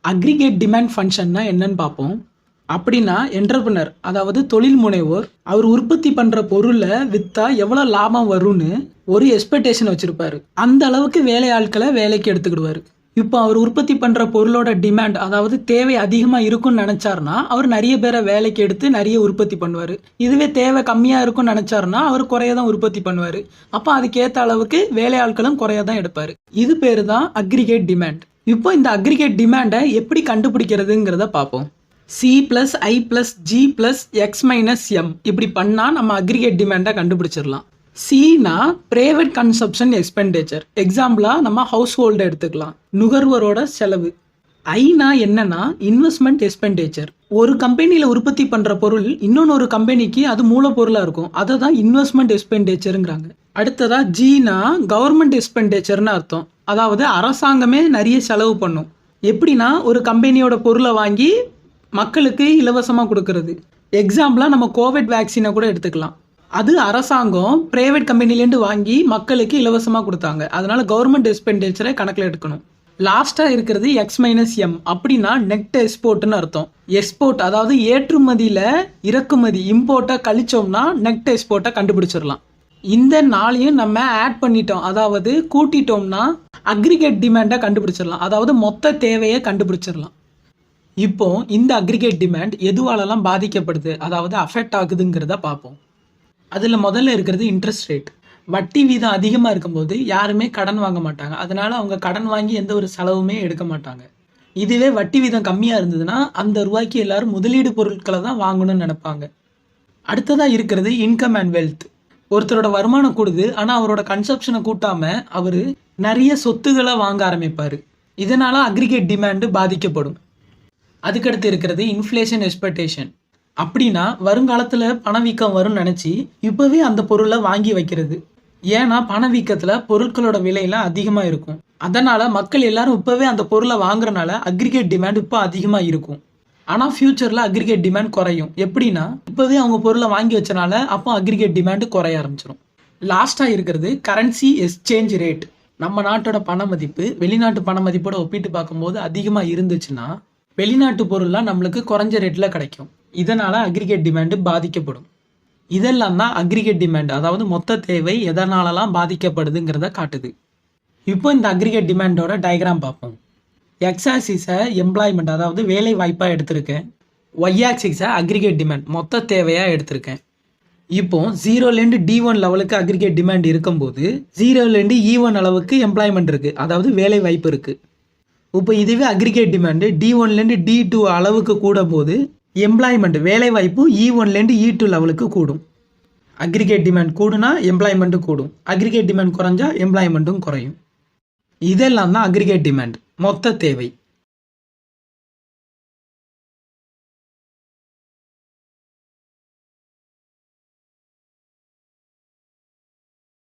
Aggregate demand ஃபங்க்ஷன்னா என்னன்னு பார்ப்போம். அப்படின்னா என்டர்பிரனர் அதாவது தொழில் முனைவோர் அவர் உற்பத்தி பண்ற பொருளை வித்தா எவ்வளவு லாபம் வரும்னு ஒரு எக்ஸ்பெக்டேஷன் வச்சிருப்பாரு. அந்த அளவுக்கு வேலையாட்களை வேலைக்கு எடுத்துக்கிடுவாரு. இப்போ அவர் உற்பத்தி பண்ற பொருளோட டிமாண்ட் அதாவது தேவை அதிகமா இருக்கும்னு நினைச்சாருன்னா அவர் நிறைய பேரை வேலைக்கு எடுத்து நிறைய உற்பத்தி பண்ணுவாரு. இதுவே தேவை கம்மியா இருக்கும்னு நினைச்சாருன்னா அவர் குறைய தான் உற்பத்தி பண்ணுவாரு. அப்போ அதுக்கேற்ற அளவுக்கு வேலையாட்களும் குறைய தான் எடுப்பாரு. இது பேரு தான் அக்ரிகேட் டிமாண்ட். இப்போ இந்த அக்ரிகேட் டிமாண்டை எப்படி கண்டுபிடிக்கிறதுங்கிறத பார்ப்போம். C + I + G + X - M இப்படி பண்ணா நம்ம அக்ரிகேட் டிமாண்டை கண்டுபிடிச்சிடலாம். சினா பிரைவேட் கன்சப்ஷன் எக்ஸ்பெண்டிச்சர். எக்ஸாம்பிளா நம்ம ஹவுஸ் ஹோல்டு எடுத்துக்கலாம், நுகர்வோரோட செலவு. ஐனா என்னன்னா இன்வெஸ்ட்மெண்ட் எக்ஸ்பெண்டிச்சர். ஒரு கம்பெனியில் உற்பத்தி பண்ற பொருள் இன்னொன்று கம்பெனிக்கு அது மூலப்பொருளாக இருக்கும், அதை தான் இன்வெஸ்ட்மெண்ட் எக்ஸ்பெண்டிச்சருங்கிறாங்க. அடுத்ததா ஜீனா கவர்மெண்ட் எக்ஸ்பெண்டிச்சர்னு அர்த்தம். அதாவது அரசாங்கமே நிறைய செலவு பண்ணும். எப்படின்னா ஒரு கம்பெனியோட பொருளை வாங்கி மக்களுக்கு இலவசமாக கொடுக்கறது. எக்ஸாம்பிளாக நம்ம கோவிட் வேக்சினை கூட எடுத்துக்கலாம். அது அரசாங்கம் பிரைவேட் கம்பெனிலேருந்து வாங்கி மக்களுக்கு இலவசமாக கொடுத்தாங்க. அதனால கவர்மெண்ட் எக்ஸ்பெண்டிச்சரை கணக்கில் எடுக்கணும். லாஸ்ட்டாக இருக்கிறது X - M அப்படின்னா நெட் எக்ஸ்போர்ட்னு அர்த்தம். எக்ஸ்போர்ட் அதாவது ஏற்றுமதியில் இறக்குமதி இம்போர்ட்டை கழிச்சோம்னா நெட் எக்ஸ்போர்ட்டை கண்டுபிடிச்சிடலாம். இந்த நாளையும் நம்ம ஆட் பண்ணிட்டோம், அதாவது கூட்டிட்டோம்னா அக்ரிகேட் டிமாண்டை கண்டுபிடிச்சிடலாம், அதாவது மொத்த தேவையை கண்டுபிடிச்சிடலாம். இப்போ இந்த அக்ரிகேட் டிமாண்ட் எதுவாலெல்லாம் பாதிக்கப்படுது, அதாவது அஃபெக்ட் ஆகுதுங்கிறத பார்ப்போம். அதில் முதல்ல இருக்கிறது இன்ட்ரெஸ்ட் ரேட். வட்டி வீதம் அதிகமாக இருக்கும்போது யாருமே கடன் வாங்க மாட்டாங்க. அதனால அவங்க கடன் வாங்கி எந்த ஒரு செலவுமே எடுக்க மாட்டாங்க. இதுவே வட்டி வீதம் கம்மியாக இருந்ததுன்னா அந்த ரூபாய்க்கு எல்லாரும் முதலீடு பொருட்களை தான் வாங்கணும்னு நினைப்பாங்க. அடுத்ததாக இருக்கிறது இன்கம் அண்ட் வெல்த். ஒருத்தரோட வருமானம் கூடுது, ஆனால் அவரோட கன்சப்ஷனை கூட்டாமல் அவர் நிறைய சொத்துக்களை வாங்க ஆரம்பிப்பார். இதனால அக்ரிகேட் டிமாண்டு பாதிக்கப்படும். அதுக்கடுத்து இருக்கிறது இன்ஃப்ளேஷன் எக்ஸ்பெக்டேஷன். அப்படின்னா வருங்காலத்தில் பணவீக்கம் வரும்னு நினச்சி இப்போவே அந்த பொருளை வாங்கி வைக்கிறது. ஏன்னா பணவீக்கத்தில் பொருட்களோட விலையெல்லாம் அதிகமாக இருக்கும். அதனால் மக்கள் எல்லாரும் இப்போவே அந்த பொருளை வாங்குறனால அக்ரிகேட் டிமாண்ட் இப்போ அதிகமாக இருக்கும். ஆனால் ஃப்யூச்சரில் அக்ரிகேட் டிமாண்ட் குறையும். எப்படின்னா இப்போவே அவங்க பொருளை வாங்கி வச்சனால அப்போ அக்ரிகேட் டிமாண்டு குறைய ஆரம்பிச்சிடும். லாஸ்ட்டாக இருக்கிறது கரன்சி எக்ஸ்சேஞ்ச் ரேட். நம்ம நாட்டோட பண மதிப்பு வெளிநாட்டு பண மதிப்போட ஒப்பிட்டு பார்க்கும்போது அதிகமாக இருந்துச்சுன்னா வெளிநாட்டு பொருள்லாம் நம்மளுக்கு குறைஞ்ச ரேட்டில் கிடைக்கும். இதனால் அக்ரிகேட் டிமாண்டு பாதிக்கப்படும். இதெல்லாம் தான் அக்ரிகேட் டிமாண்ட், அதாவது மொத்த தேவை எதனாலலாம் பாதிக்கப்படுதுங்கிறத காட்டுது. இப்போ இந்த அக்ரிகேட் டிமாண்டோட டயக்ராம் பார்ப்போம். எக்ஸ் ஆக்சிஸை எம்ப்ளாய்மெண்ட் அதாவது வேலை வாய்ப்பாக எடுத்திருக்கேன். ஒய் ஆக்சிஸை அக்ரிகேட் டிமாண்ட் மொத்த தேவையாக எடுத்திருக்கேன். இப்போ 0லேருந்து D1 லெவலுக்கு அக்ரிகேட் டிமாண்ட் இருக்கும்போது 0லேருந்து E1 அளவுக்கு எம்ப்ளாய்மெண்ட் இருக்குது, அதாவது வேலை வாய்ப்பு இருக்குது. இப்போ இதுவே அக்ரிகேட் டிமாண்டு D1லேருந்து D2 அளவுக்கு கூடும் போது எம்ப்ளாய்மெண்ட் வேலை வாய்ப்பு E1லேருந்து E2 லெவலுக்கு கூடும். அக்ரிகேட் டிமாண்ட் கூடுனா எம்ப்ளாய்மெண்ட்டும் கூடும், அக்ரிகேட் டிமாண்ட் குறைஞ்சா எம்ப்ளாய்மெண்ட்டும் குறையும். இதெல்லாம் தான் அக்ரிகேட் டிமாண்ட் மொத்த தேவை.